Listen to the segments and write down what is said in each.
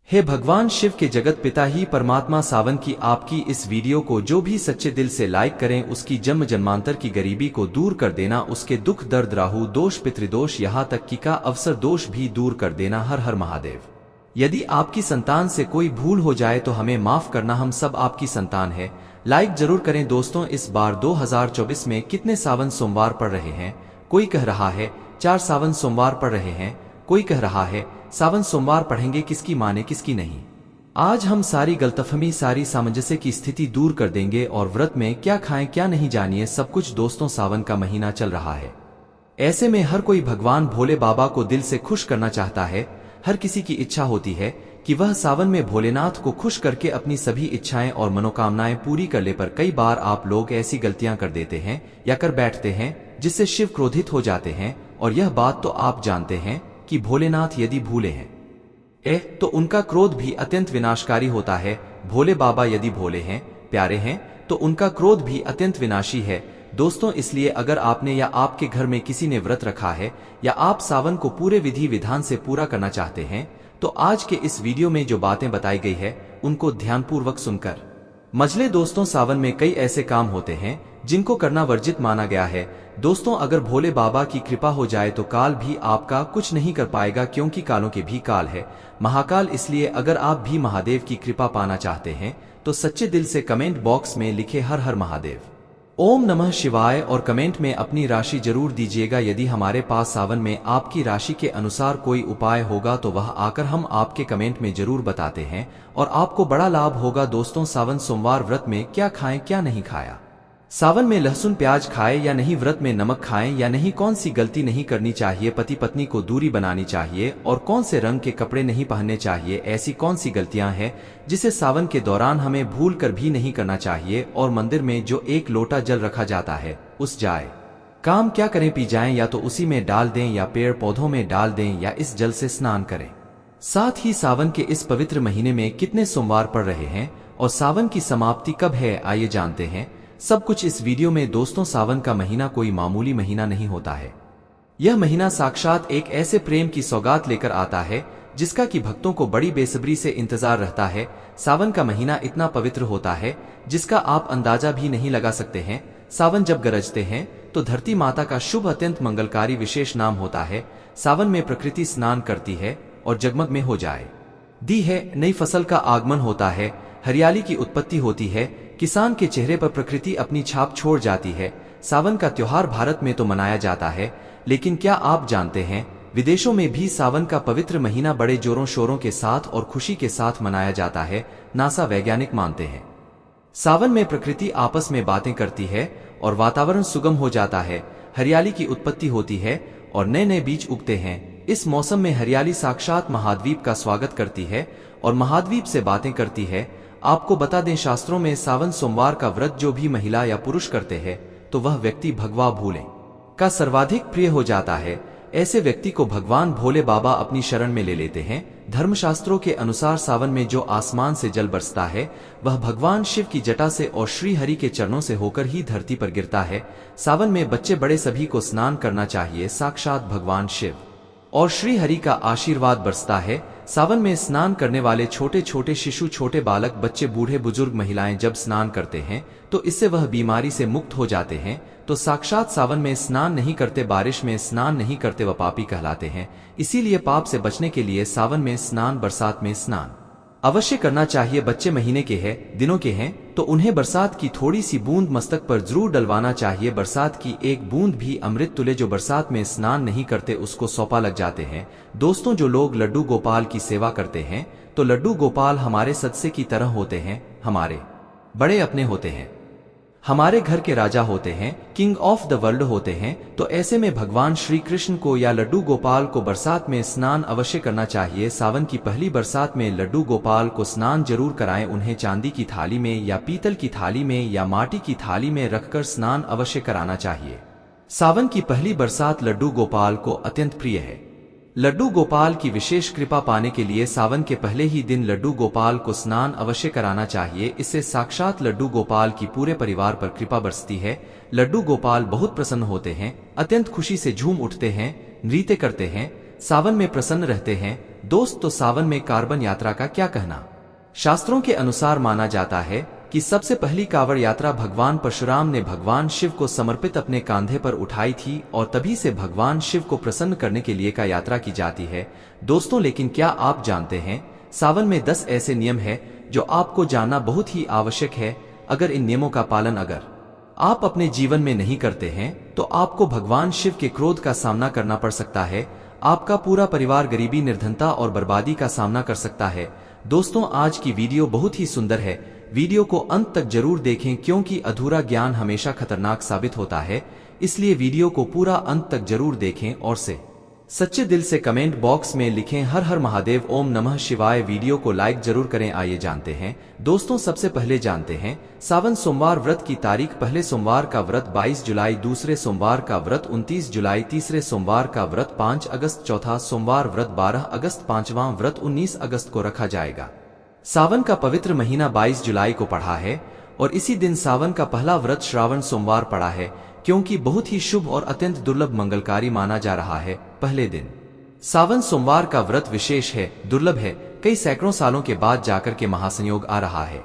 हे भगवान शिव के जगत पिता ही परमात्मा, सावन की आपकी इस वीडियो को जो भी सच्चे दिल से लाइक करें उसकी जन्म जन्मांतर की गरीबी को दूर कर देना, उसके दुख दर्द राहु दोष पितृदोष यहाँ तक कि का अवसर दोष भी दूर कर देना। हर हर महादेव। यदि आपकी संतान से कोई भूल हो जाए तो हमें माफ करना, हम सब आपकी संतान है। लाइक जरूर करें दोस्तों। इस बार 2024 में कितने सावन सोमवार पड़ रहे हैं? कोई कह रहा है 4 सावन सोमवार पड़ रहे हैं, कोई कह रहा है सावन सोमवार पढ़ेंगे, किसकी माने किसकी नहीं। आज हम सारी गलतफहमी, सारी सामंजस्य की स्थिति दूर कर देंगे और व्रत में क्या खाएं क्या नहीं जानिए सब कुछ दोस्तों। सावन का महीना चल रहा है, ऐसे में हर कोई भगवान भोले बाबा को दिल से खुश करना चाहता है। हर किसी की इच्छा होती है कि वह सावन में भोलेनाथ को खुश करके अपनी सभी इच्छाएं और मनोकामनाएं पूरी कर ले, पर कई बार आप लोग ऐसी गलतियां कर देते हैं या कर बैठते हैं जिससे शिव क्रोधित हो जाते हैं। और यह बात तो आप जानते हैं कि भोलेनाथ यदि भूले हैं तो उनका क्रोध भी अत्यंत विनाशकारी होता है। भोले बाबा यदि भोले हैं, प्यारे हैं, तो उनका क्रोध भी अत्यंत विनाशी है दोस्तों। इसलिए अगर आपने या आपके घर में किसी ने व्रत रखा है या आप सावन को पूरे विधि विधान से पूरा करना चाहते हैं तो आज के इस वीडियो में जो बातें बताई गई है उनको ध्यानपूर्वक सुनकर मजले दोस्तों। सावन में कई ऐसे काम होते हैं जिनको करना वर्जित माना गया है दोस्तों। अगर भोले बाबा की कृपा हो जाए तो काल भी आपका कुछ नहीं कर पाएगा, क्योंकि कालों के भी काल है महाकाल। इसलिए अगर आप भी महादेव की कृपा पाना चाहते हैं तो सच्चे दिल से कमेंट बॉक्स में लिखे हर हर महादेव, ओम नमः शिवाय और कमेंट में अपनी राशि जरूर दीजिएगा। यदि हमारे पास सावन में आपकी राशि के अनुसार कोई उपाय होगा तो वह आकर हम आपके कमेंट में जरूर बताते हैं और आपको बड़ा लाभ होगा दोस्तों। सावन सोमवार व्रत में क्या खाएं क्या नहीं खाया, सावन में लहसुन प्याज खाएं या नहीं, व्रत में नमक खाएं या नहीं, कौन सी गलती नहीं करनी चाहिए, पति पत्नी को दूरी बनानी चाहिए और कौन से रंग के कपड़े नहीं पहनने चाहिए, ऐसी कौन सी गलतियां हैं जिसे सावन के दौरान हमें भूल कर भी नहीं करना चाहिए। और मंदिर में जो 1 लोटा जल रखा जाता है उस जाए काम क्या करें, पी जाएं या तो उसी में डाल दें या पेड़ पौधों में डाल दें या इस जल से स्नान करें। साथ ही सावन के इस पवित्र महीने में कितने सोमवार पड़ रहे हैं और सावन की समाप्ति कब है, आइए जानते हैं सब कुछ इस वीडियो में दोस्तों। सावन का महीना कोई मामूली महीना नहीं होता है। यह महीना साक्षात एक ऐसे प्रेम की सौगात लेकर आता है जिसका कि भक्तों को बड़ी बेसब्री से इंतजार रहता है। सावन का महीना इतना पवित्र होता है जिसका आप अंदाजा भी नहीं लगा सकते हैं। सावन जब गरजते हैं तो धरती माता का शुभ अत्यंत मंगलकारी विशेष नाम होता है। सावन में प्रकृति स्नान करती है और जगमग में हो जाए दी है, नई फसल का आगमन होता है, हरियाली की उत्पत्ति होती है, किसान के चेहरे पर प्रकृति अपनी छाप छोड़ जाती है। सावन का त्योहार भारत में तो मनाया जाता है, लेकिन क्या आप जानते हैं विदेशों में भी सावन का पवित्र महीना बड़े जोरों शोरों के साथ और खुशी के साथ मनाया जाता है। नासा वैज्ञानिक मानते हैं सावन में प्रकृति आपस में बातें करती है और वातावरण सुगम हो जाता है, हरियाली की उत्पत्ति होती है और नए नए बीज उगते हैं। इस मौसम में हरियाली साक्षात महाद्वीप का स्वागत करती है और महाद्वीप से बातें करती है। आपको बता दें शास्त्रों में सावन सोमवार का व्रत जो भी महिला या पुरुष करते हैं तो वह व्यक्ति भगवा भोले का सर्वाधिक प्रिय हो जाता है। ऐसे व्यक्ति को भगवान भोले बाबा अपनी शरण में ले लेते हैं। धर्मशास्त्रों के अनुसार सावन में जो आसमान से जल बरसता है वह भगवान शिव की जटा से और श्री हरि के चरणों से होकर ही धरती पर गिरता है। सावन में बच्चे बड़े सभी को स्नान करना चाहिए, साक्षात भगवान शिव और श्री हरि का आशीर्वाद बरसता है। सावन में स्नान करने वाले छोटे छोटे शिशु, छोटे बालक, बच्चे, बूढ़े बुजुर्ग, महिलाएं जब स्नान करते हैं तो इससे वह बीमारी से मुक्त हो जाते हैं। तो साक्षात सावन में स्नान नहीं करते, बारिश में स्नान नहीं करते, वह पापी कहलाते हैं। इसीलिए पाप से बचने के लिए सावन में स्नान, बरसात में स्नान अवश्य करना चाहिए। बच्चे महीने के हैं, दिनों के हैं तो उन्हें बरसात की थोड़ी सी बूंद मस्तक पर जरूर डलवाना चाहिए। बरसात की एक बूंद भी अमृत तुल्य। जो बरसात में स्नान नहीं करते उसको सौंपा लग जाते हैं दोस्तों। जो लोग लड्डू गोपाल की सेवा करते हैं तो लड्डू गोपाल हमारे सदस्य की तरह होते हैं, हमारे बड़े अपने होते हैं, हमारे घर के राजा होते हैं, किंग ऑफ द वर्ल्ड होते हैं। तो ऐसे में भगवान श्री कृष्ण को या लड्डू गोपाल को बरसात में स्नान अवश्य करना चाहिए। सावन की पहली बरसात में लड्डू गोपाल को स्नान जरूर कराएं। उन्हें चांदी की थाली में या पीतल की थाली में या माटी की थाली में रखकर स्नान अवश्य कराना चाहिए। सावन की पहली बरसात लड्डू गोपाल को अत्यंत प्रिय है। लड्डू गोपाल की विशेष कृपा पाने के लिए सावन के पहले ही दिन लड्डू गोपाल को स्नान अवश्य कराना चाहिए। इससे साक्षात लड्डू गोपाल की पूरे परिवार पर कृपा बरसती है। लड्डू गोपाल बहुत प्रसन्न होते हैं, अत्यंत खुशी से झूम उठते हैं, नृत्य करते हैं, सावन में प्रसन्न रहते हैं, दोस्त तो सावन में कार्बन यात्रा का क्या कहना। शास्त्रों के अनुसार माना जाता है कि सबसे पहली कांवड़ यात्रा भगवान परशुराम ने भगवान शिव को समर्पित अपने कांधे पर उठाई थी और तभी से भगवान शिव को प्रसन्न करने के लिए का यात्रा की जाती है। दोस्तों, लेकिन क्या आप जानते हैं सावन में 10 ऐसे नियम है जो आपको जानना बहुत ही आवश्यक है। अगर इन नियमों का पालन अगर आप अपने जीवन में नहीं करते हैं तो आपको भगवान शिव के क्रोध का सामना करना पड़ सकता है। आपका पूरा परिवार गरीबी, निर्धनता और बर्बादी का सामना कर सकता है। दोस्तों, आज की वीडियो बहुत ही सुंदर है। वीडियो को अंत तक जरूर देखें क्योंकि अधूरा ज्ञान हमेशा खतरनाक साबित होता है। इसलिए वीडियो को पूरा अंत तक जरूर देखें और सच्चे दिल से कमेंट बॉक्स में लिखें हर हर महादेव, ओम नमः शिवाय। वीडियो को लाइक जरूर करें। आइए जानते हैं दोस्तों, सबसे पहले जानते हैं सावन सोमवार व्रत की तारीख। पहले सोमवार का व्रत 22 जुलाई, दूसरे सोमवार का व्रत 29 जुलाई, तीसरे सोमवार का व्रत 5 अगस्त, चौथा सोमवार व्रत 12 अगस्त, पांचवां व्रत 19 अगस्त को रखा जाएगा। सावन का पवित्र महीना 22 जुलाई को पड़ा है और इसी दिन सावन का पहला व्रत श्रावण सोमवार पड़ा है, क्योंकि बहुत ही शुभ और अत्यंत दुर्लभ मंगलकारी माना जा रहा है। पहले दिन सावन सोमवार का व्रत विशेष है, दुर्लभ है, कई सैकड़ों सालों के बाद जाकर के महासंयोग आ रहा है।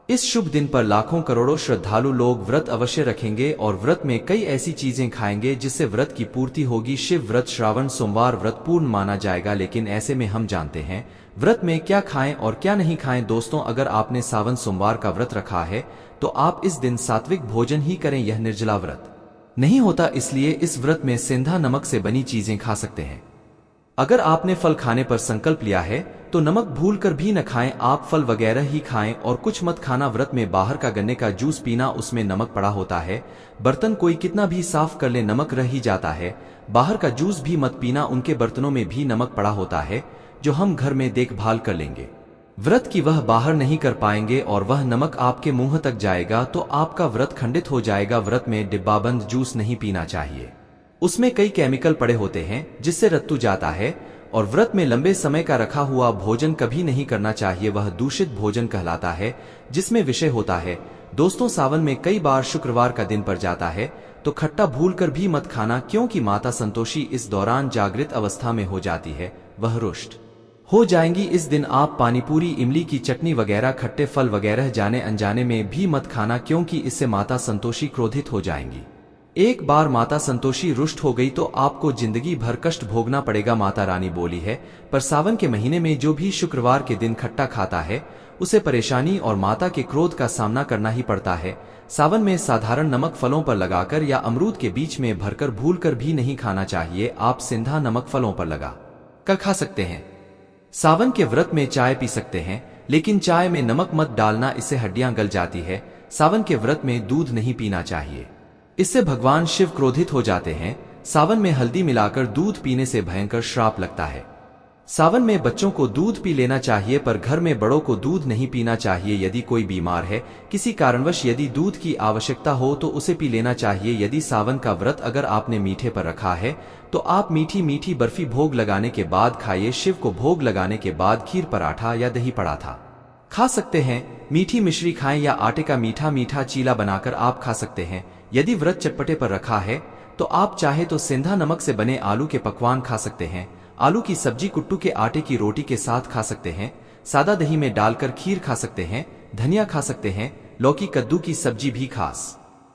इस शुभ दिन पर लाखों करोड़ों श्रद्धालु लोग व्रत अवश्य रखेंगे और व्रत में कई ऐसी चीजें खाएंगे जिससे व्रत की पूर्ति होगी। शिव व्रत श्रावण सोमवार व्रत पूर्ण माना जाएगा, लेकिन ऐसे में हम जानते हैं व्रत में क्या खाएं और क्या नहीं खाएं। दोस्तों, अगर आपने सावन सोमवार का व्रत रखा है तो आप इस दिन सात्विक भोजन ही करें। यह निर्जला व्रत नहीं होता, इसलिए इस व्रत में सेंधा नमक से बनी चीजें खा सकते हैं। अगर आपने फल खाने पर संकल्प लिया है तो नमक भूलकर भी न खाएं, आप फल वगैरह ही खाएं और कुछ मत खाना। व्रत में बाहर का गन्ने का जूस पीना, उसमें नमक पड़ा होता है। बर्तन कोई कितना भी साफ कर ले नमक रह ही जाता है। बाहर का जूस भी मत पीना, उनके बर्तनों में भी नमक पड़ा होता है जो हम घर में देखभाल कर लेंगे। व्रत की वह बाहर नहीं कर पाएंगे और वह नमक आपके मुंह तक जाएगा तो आपका व्रत खंडित हो जाएगा। व्रत में डिब्बाबंद जूस नहीं पीना चाहिए, उसमें कई केमिकल पड़े होते हैं जिससे रत्तू जाता है। और व्रत में लंबे समय का रखा हुआ भोजन कभी नहीं करना चाहिए, वह दूषित भोजन कहलाता है जिसमें विषय होता है। दोस्तों, सावन में कई बार शुक्रवार का दिन पड़ जाता है तो खट्टा भूलकर भी मत खाना, क्योंकि माता संतोषी इस दौरान जागृत अवस्था में हो जाती है, वह रुष्ट हो जाएंगी। इस दिन आप पानीपुरी, इमली की चटनी वगैरह, खट्टे फल वगैरह जाने अनजाने में भी मत खाना, क्योंकि इससे माता संतोषी क्रोधित हो जाएंगी। एक बार माता संतोषी रुष्ट हो गई तो आपको जिंदगी भर कष्ट भोगना पड़ेगा, माता रानी बोली है। पर सावन के महीने में जो भी शुक्रवार के दिन खट्टा खाता है उसे परेशानी और माता के क्रोध का सामना करना ही पड़ता है। सावन में साधारण नमक फलों पर लगाकर या अमरूद के बीच में भरकर भूलकर भी नहीं खाना चाहिए। आप सेंधा नमक फलों पर लगा कर खा सकते हैं। सावन के व्रत में चाय पी सकते हैं, लेकिन चाय में नमक मत डालना, इससे हड्डियां गल जाती है। सावन के व्रत में दूध नहीं पीना चाहिए, इससे भगवान शिव क्रोधित हो जाते हैं। सावन में हल्दी मिलाकर दूध पीने से भयंकर श्राप लगता है। सावन में बच्चों को दूध पी लेना चाहिए पर घर में बड़ों को दूध नहीं पीना चाहिए। यदि कोई बीमार है, किसी कारणवश यदि दूध की आवश्यकता हो तो उसे पी लेना चाहिए। यदि सावन का व्रत अगर आपने मीठे पर रखा है तो आप मीठी मीठी बर्फी भोग लगाने के बाद खाइए। शिव को भोग लगाने के बाद खीर, पराठा या दही पराठा खा सकते हैं। मीठी मिश्री खाएं या आटे का मीठा मीठा चीला बनाकर आप खा सकते हैं। यदि व्रत चटपटे पर रखा है तो आप चाहे तो सेंधा नमक से बने आलू के पकवान खा सकते हैं। आलू की सब्जी कुट्टू के आटे की रोटी के साथ खा सकते हैं। सादा दही में डालकर खीर खा सकते हैं। धनिया खा सकते हैं। लौकी, कद्दू की सब्जी भी खा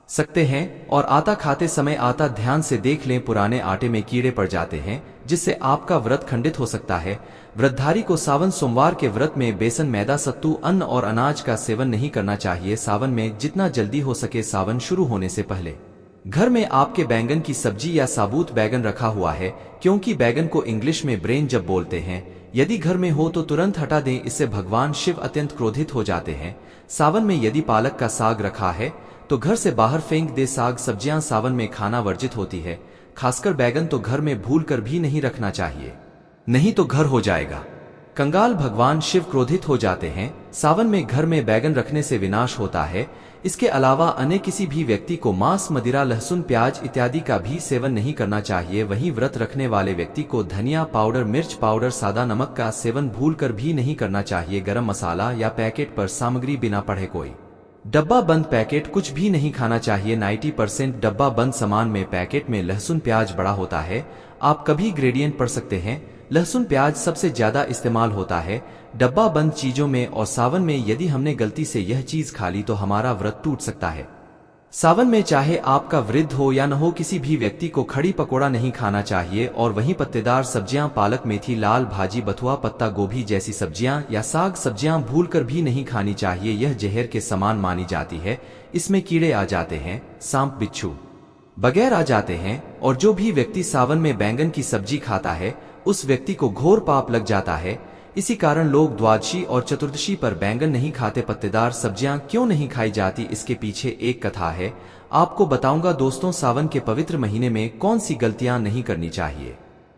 सकते हैं। और आटा खाते समय आटा ध्यान से देख लें, पुराने आटे में कीड़े पड़ जाते हैं जिससे आपका व्रत खंडित हो सकता है। व्रतधारी को सावन सोमवार के व्रत में बेसन, मैदा, सत्तू, अन्न और अनाज का सेवन नहीं करना चाहिए। सावन में जितना जल्दी हो सके सावन शुरू होने से पहले घर में आपके बैंगन की सब्जी या साबुत बैगन रखा हुआ है, क्योंकि बैगन को इंग्लिश में ब्रेन जब बोलते हैं, यदि घर में हो तो तुरंत हटा दें, इससे भगवान शिव अत्यंत क्रोधित हो जाते हैं। सावन में यदि पालक का साग रखा है तो घर से बाहर फेंक दे। साग सब्जियां सावन में खाना वर्जित होती है, खासकर बैगन तो घर में भूलकर भी नहीं रखना चाहिए, नहीं तो घर हो जाएगा कंगाल। भगवान शिव क्रोधित हो जाते हैं। सावन में घर में बैगन रखने से विनाश होता है। इसके अलावा अन्य किसी भी व्यक्ति को मांस, मदिरा, लहसुन, प्याज इत्यादि का भी सेवन नहीं करना चाहिए। वहीं व्रत रखने वाले व्यक्ति को धनिया पाउडर, मिर्च पाउडर, सादा नमक का सेवन भूलकर भी नहीं करना चाहिए। गरम मसाला या पैकेट पर सामग्री बिना पढ़े कोई डब्बा बंद पैकेट कुछ भी नहीं खाना चाहिए। 90% डब्बा बंद सामान में पैकेट में लहसुन प्याज बड़ा होता है। आप कभी ग्रेडियंट पढ़ सकते हैं। लहसुन प्याज सबसे ज्यादा इस्तेमाल होता है डब्बा बंद चीजों में, और सावन में यदि हमने गलती से यह चीज खा ली तो हमारा व्रत टूट सकता है। सावन में चाहे आपका वृद्ध हो या न हो, किसी भी व्यक्ति को खड़ी पकोड़ा नहीं खाना चाहिए, और वहीं पत्तेदार सब्जियां पालक, मेथी, लाल भाजी, बथुआ, पत्ता गोभी जैसी सब्जियां या साग सब्जियां भूलकर भी नहीं खानी चाहिए। यह जहर के समान मानी जाती है। इसमें कीड़े आ जाते हैं, सांप बिच्छू बगैर आ जाते हैं, और जो भी व्यक्ति सावन में बैंगन की सब्जी खाता है उस व्यक्ति को घोर पाप लग जाता है। इसी कारण लोग द्वादशी और चतुर्दशी पर बैंगन नहीं खाते। पत्तेदार सब्जियां क्यों नहीं खाई जाती, इसके पीछे एक कथा है, आपको बताऊंगा दोस्तों। सावन के पवित्र महीने में कौन सी गलतियां नहीं करनी चाहिए।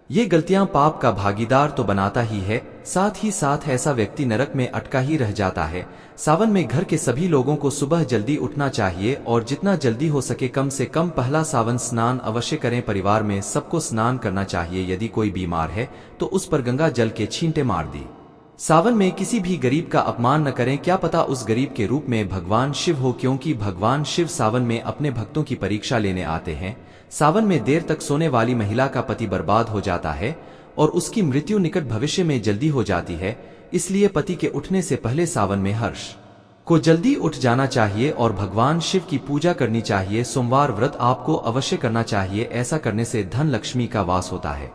ये गलतियां पाप का भागीदार तो बनाता ही है, साथ ही साथ ऐसा व्यक्ति नरक में अटका ही रह जाता है। सावन में घर के सभी लोगों को सुबह जल्दी उठना चाहिए, और जितना जल्दी हो सके कम से कम पहला सावन स्नान अवश्य करें। परिवार में सबको स्नान करना चाहिए। यदि कोई बीमार है तो उस पर गंगा जल के छींटे मार दी। सावन में किसी भी गरीब का अपमान न करें, क्या पता उस गरीब के रूप में भगवान शिव हो, क्योंकि भगवान शिव सावन में अपने भक्तों की परीक्षा लेने आते हैं। सावन में देर तक सोने वाली महिला का पति बर्बाद हो जाता है और उसकी मृत्यु निकट भविष्य में जल्दी हो जाती है। इसलिए पति के उठने से पहले सावन में हर्ष को जल्दी उठ जाना चाहिए और भगवान शिव की पूजा करनी चाहिए। सोमवार व्रत आपको अवश्य करना चाहिए, ऐसा करने से धन लक्ष्मी का वास होता है।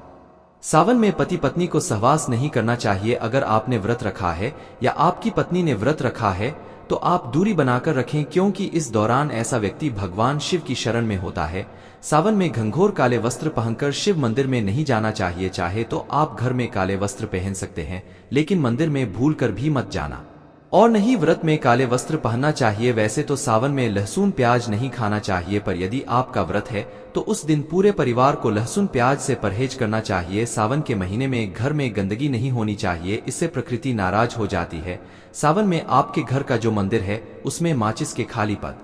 सावन में पति पत्नी को सहवास नहीं करना चाहिए। अगर आपने व्रत रखा है या आपकी पत्नी ने व्रत रखा है तो आप दूरी बनाकर रखें, क्योंकि इस दौरान ऐसा व्यक्ति भगवान शिव की शरण में होता है। सावन में घंघोर काले वस्त्र पहनकर शिव मंदिर में नहीं जाना चाहिए। चाहे तो आप घर में काले वस्त्र पहन सकते हैं, लेकिन मंदिर में भूलकर भी मत जाना, और नहीं व्रत में काले वस्त्र पहनना चाहिए। वैसे तो सावन में लहसुन प्याज नहीं खाना चाहिए, पर यदि आपका व्रत है तो उस दिन पूरे परिवार को लहसुन प्याज से परहेज करना चाहिए। सावन के महीने में घर में गंदगी नहीं होनी चाहिए, इससे प्रकृति नाराज हो जाती है। सावन में आपके घर का जो मंदिर है उसमें माचिस के खाली पद,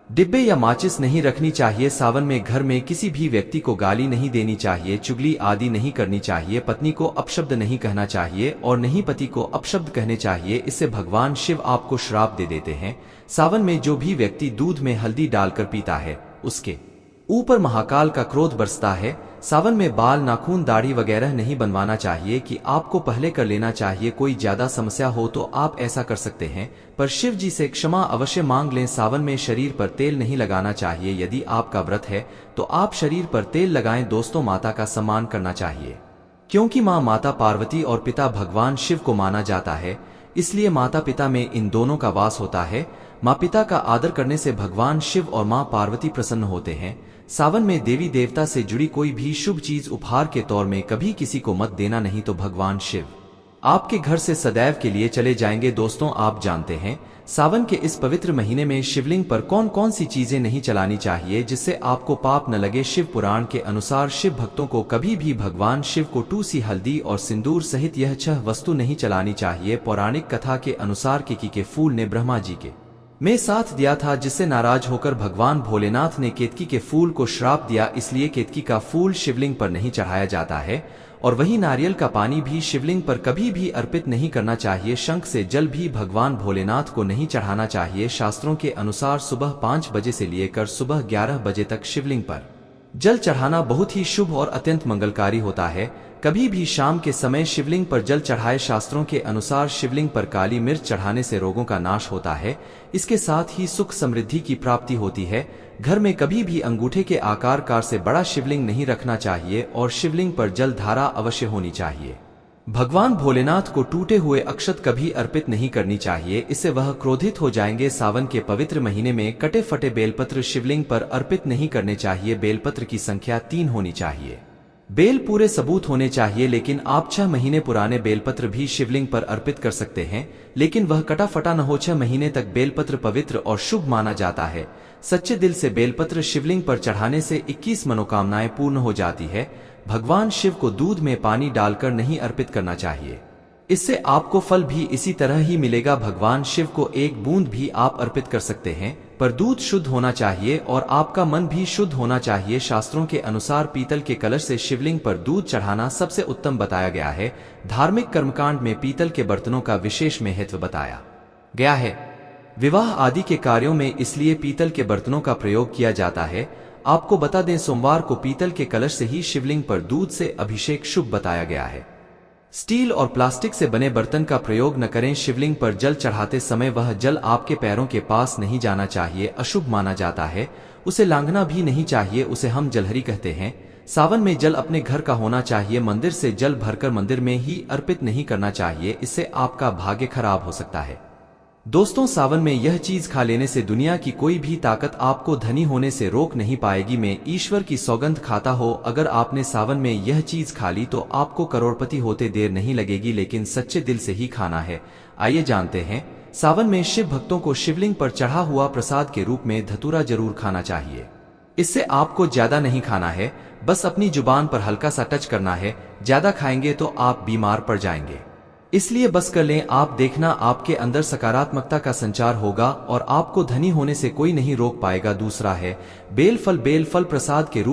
डिब्बे या माचिस नहीं रखनी चाहिए। सावन में घर में किसी भी व्यक्ति को गाली नहीं देनी चाहिए, चुगली आदि नहीं करनी चाहिए। पत्नी को अपशब्द नहीं कहना चाहिए और नहीं पति को अपशब्द कहने चाहिए, इससे भगवान शिव आपको श्राप दे देते हैं। सावन में जो भी व्यक्ति दूध में हल्दी डालकर पीता है उसके ऊपर महाकाल का क्रोध बरसता है। सावन में बाल, नाखून, दाढ़ी वगैरह नहीं बनवाना चाहिए कि आपको पहले कर लेना चाहिए। कोई ज्यादा समस्या हो तो आप ऐसा कर सकते हैं, पर शिव जी से क्षमा अवश्य मांग लें। सावन में शरीर पर तेल नहीं लगाना चाहिए। यदि आपका व्रत है तो आप शरीर पर तेल लगाएं। दोस्तों, माता का सम्मान करना चाहिए, क्योंकि माता पार्वती और पिता भगवान शिव को माना जाता है, इसलिए माता पिता में इन दोनों का वास होता है। माँ पिता का आदर करने से भगवान शिव और माँ पार्वती प्रसन्न होते हैं। सावन में देवी देवता से जुड़ी कोई भी शुभ चीज उपहार के तौर में कभी किसी को मत देना, नहीं तो भगवान शिव आपके घर से सदैव के लिए चले जाएंगे। दोस्तों, आप जानते हैं सावन के इस पवित्र महीने में शिवलिंग पर कौन कौन सी चीजें नहीं चलानी चाहिए जिससे आपको पाप न लगे। शिव पुराण के अनुसार शिव भक्तों को कभी भी भगवान शिव को टूसी, हल्दी और सिंदूर सहित यह 6 वस्तु नहीं चलानी चाहिए। पौराणिक कथा के अनुसार केतकी के फूल ने ब्रह्मा जी के में साथ दिया था, जिससे नाराज होकर भगवान भोलेनाथ ने केतकी के फूल को श्राप दिया। इसलिए केतकी का फूल शिवलिंग पर नहीं चढ़ाया जाता है, और वही नारियल का पानी भी शिवलिंग पर कभी भी अर्पित नहीं करना चाहिए। शंख से जल भी भगवान भोलेनाथ को नहीं चढ़ाना चाहिए। शास्त्रों के अनुसार सुबह 5 बजे से लेकर सुबह 11 बजे तक शिवलिंग पर जल चढ़ाना बहुत ही शुभ और अत्यंत मंगलकारी होता है। कभी भी शाम के समय शिवलिंग पर जल चढ़ाए। शास्त्रों के अनुसार शिवलिंग पर काली मिर्च चढ़ाने से रोगों का नाश होता है, इसके साथ ही सुख समृद्धि की प्राप्ति होती है। घर में कभी भी अंगूठे के आकार से बड़ा शिवलिंग नहीं रखना चाहिए और शिवलिंग पर जल धारा अवश्य होनी चाहिए। भगवान भोलेनाथ को टूटे हुए अक्षत कभी अर्पित नहीं करनी चाहिए, इससे वह क्रोधित हो जाएंगे। सावन के पवित्र महीने में कटे फटे बेलपत्र शिवलिंग पर अर्पित नहीं करने चाहिए। बेलपत्र की संख्या 3 होनी चाहिए। बेल पूरे सबूत होने चाहिए, लेकिन आप 6 महीने पुराने बेलपत्र भी शिवलिंग पर अर्पित कर सकते हैं, लेकिन वह कटा फटा न हो। 6 महीने तक बेलपत्र पवित्र और शुभ माना जाता है। सच्चे दिल से बेलपत्र शिवलिंग पर चढ़ाने से 21 मनोकामनाएं पूर्ण हो जाती है। भगवान शिव को दूध में पानी डालकर नहीं अर्पित करना चाहिए, इससे आपको फल भी इसी तरह ही मिलेगा। भगवान शिव को 1 बूंद भी आप अर्पित कर सकते हैं, पर दूध शुद्ध होना चाहिए और आपका मन भी शुद्ध होना चाहिए। शास्त्रों के अनुसार पीतल के कलश से शिवलिंग पर दूध चढ़ाना सबसे उत्तम बताया गया है। धार्मिक कर्मकांड में पीतल के बर्तनों का विशेष महत्व बताया गया है। विवाह आदि के कार्यों में इसलिए पीतल के बर्तनों का प्रयोग किया जाता है। आपको बता दें, सोमवार को पीतल के कलश से ही शिवलिंग पर दूध से अभिषेक शुभ बताया गया है। स्टील और प्लास्टिक से बने बर्तन का प्रयोग न करें। शिवलिंग पर जल चढ़ाते समय वह जल आपके पैरों के पास नहीं जाना चाहिए, अशुभ माना जाता है। उसे लांघना भी नहीं चाहिए, उसे हम जलहरी कहते हैं। सावन में जल अपने घर का होना चाहिए, मंदिर से जल भरकर मंदिर में ही अर्पित नहीं करना चाहिए, इससे आपका भाग्य खराब हो सकता है। दोस्तों, सावन में यह चीज खा लेने से दुनिया की कोई भी ताकत आपको धनी होने से रोक नहीं पाएगी। मैं ईश्वर की सौगंध खाता हो, अगर आपने सावन में यह चीज खा ली तो आपको करोड़पति होते देर नहीं लगेगी, लेकिन सच्चे दिल से ही खाना है। आइए जानते हैं, सावन में शिव भक्तों को शिवलिंग पर चढ़ा हुआ प्रसाद के रूप में धतूरा जरूर खाना चाहिए। इससे आपको ज्यादा नहीं खाना है, बस अपनी जुबान पर हल्का सा टच करना है। ज्यादा खाएंगे तो आप बीमार पड़ जाएंगे, इसलिए बस कर लें। आप देखना, आपके अंदर सकारात्मकता का संचार होगा और आपको धनी होने से कोई नहीं रोक पाएगा। दूसरा है बेल फल। बेल फल प्रसाद के रूप